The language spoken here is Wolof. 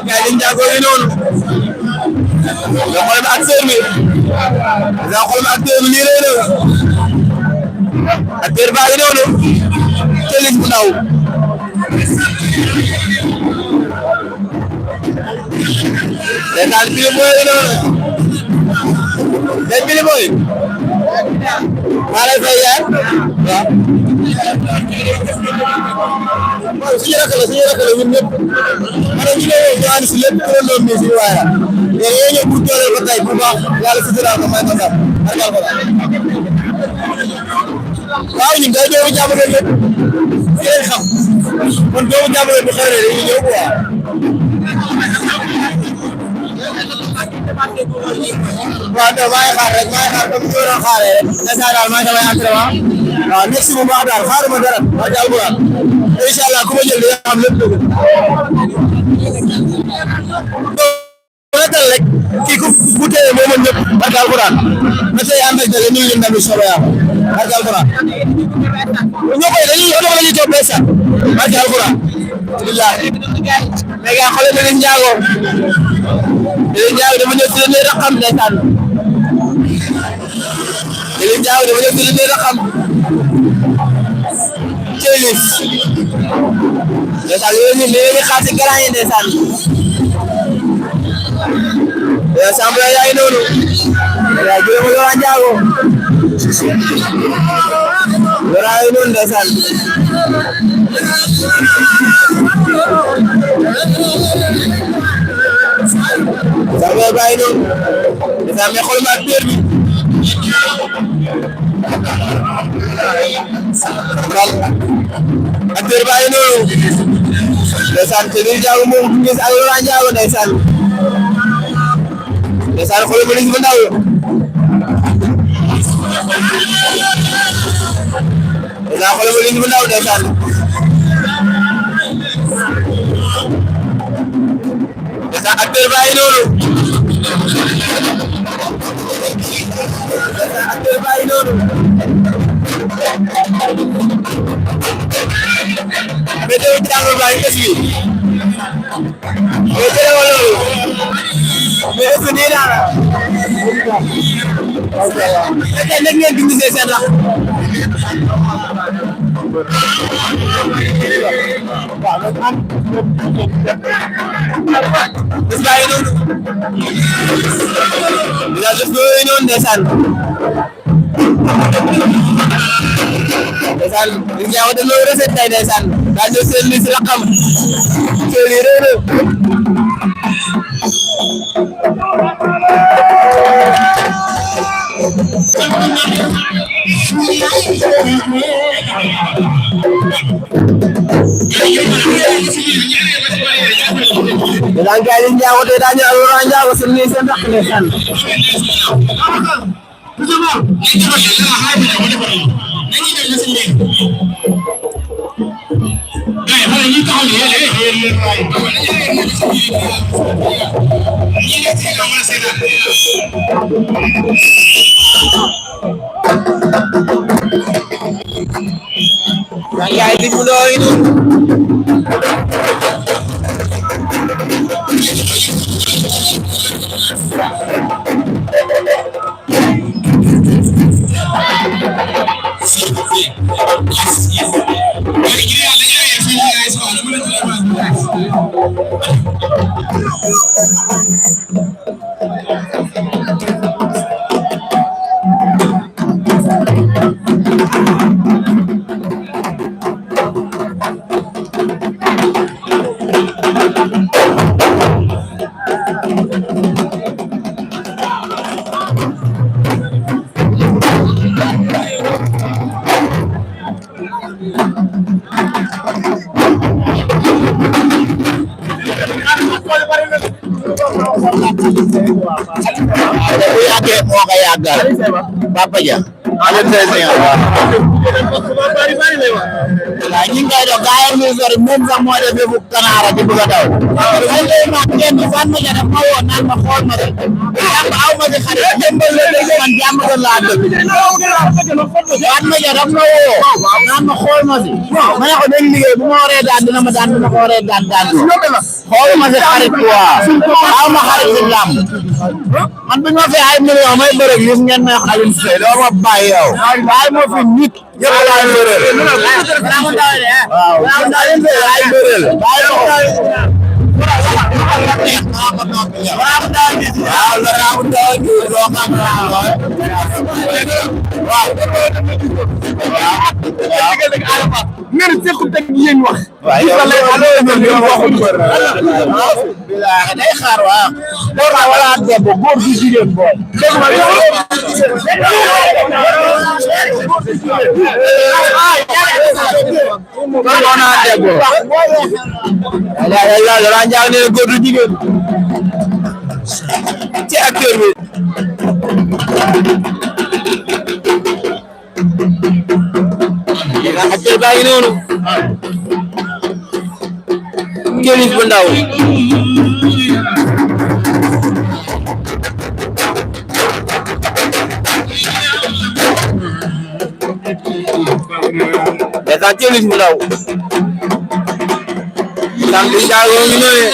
kay li njaago yi noonu nga xool acteur bi nga xool acteur bi lii lay doon acteur baa ngi noonu Télis bu ndaw ndeysaan Fili Boy yi noonu day Fili Boy maa lay fay yaay waaw suñu rakk la ñun ñëpp maanaam ñu ñu ànd si lépp ku leen doon nii suñu waay la mais yooyu ñëw pour dooleel ko tey bu baax yàlla sutural ko may ko sax barkal ko waaw ñun day doomu jàmbale lépp fi leen xam kon doomu jàmbale bu xewlee dañuy ñëw quoi waaw non maa ngi xaar comme ni ma doon xaaree rek instant daal maa ngi samay entraînement waaw merci bu baax daal xaaruma dara waa jàll bu baax incha allah ku ma jël dina xam lépp dëgg rek kii ku téye moo mën ñëpp barke alquran na tey ànd ak dëgg ñu ngi ndam solo yaa barke alquran ñoo koy dañuy oto la ñuy toppee sax barke alquran billahi mais gars xoolal Télis Ndiago dama ñëw si leen raxam ndeysaan Télis Ndiago dama ñëw si leen raxam Télis ndeysaan yooyu ñun dañuy xaar si garant yi ndeysaan ensemble yaa ngi noonu yaa jëlee ma Laurent Ndiago Laurent yaa ngi noonu ndeysaan ensemble baa ngi noonu ndeysaan mais xool ma acteur bi acteur baa ngi noonu ndeysaan Télis Ndiago moom gis ak Laurent Ndiago ndeysaan ndeysaan xoolal ma Liss bu ndaw ndeysaan xoolal ma Liss bu ndaw ndeysaan ndeysaan acteur baa ngi noonu ndeysaan acteur baa ngi noonu mais teew jàngal baa ngi des bi mais jëlee wala loolu mais est-ce que nii daal la nekk ngeen di gisee seen rax bés baa ngi noonu dinaa def yooyu noonu ndeysaan ndeysaan li nga wax dañoo recette tey ndeysaan daa ñëw seen liste la xam seen yi réer dan gaay Ndiago te dañu Laurent Ndiago seen ni seen tax ndeysaan Yang di pulau ini bu yàggee moo ko yàggal Papa Dia Aliou Seye waaw ñu ngi koy dox gaayam mi sori moom sax moo def yëfu kanaara di bëgg a daw ay lay ma kenn fan ma ja def ma woo naan ma xool ma rek jàmm aw ma si xarit jëmbal la dëgg man jàmm gën laa dëgg fan ma ja def ma woo naan ma xool ma si ma ne ko dañ liggéey bu ma waree daan dina ma daan bu ma ko waree daan xool ma si xarit quoi aw ma xarit si làmb man bu ñu ma fee ay million may bëre gis ngeen may wax Aliou Seye doo ma bàyyi yow waaye moo fi nit ñëpp laay bëreel waaw laay bëreel ngeen sequt ak yéen wax. waaw day xaar waaw. góor la wala debb góor gi jigéen booy. dégg nga yow. góor naa debb. yàlla njàng ne góor du jigéen. ci acteur bi. acteur baa ngi noonu. Kélis bu ndaw. Desa Kélis bu ndaw. Tànk Ndiago ngi noonu.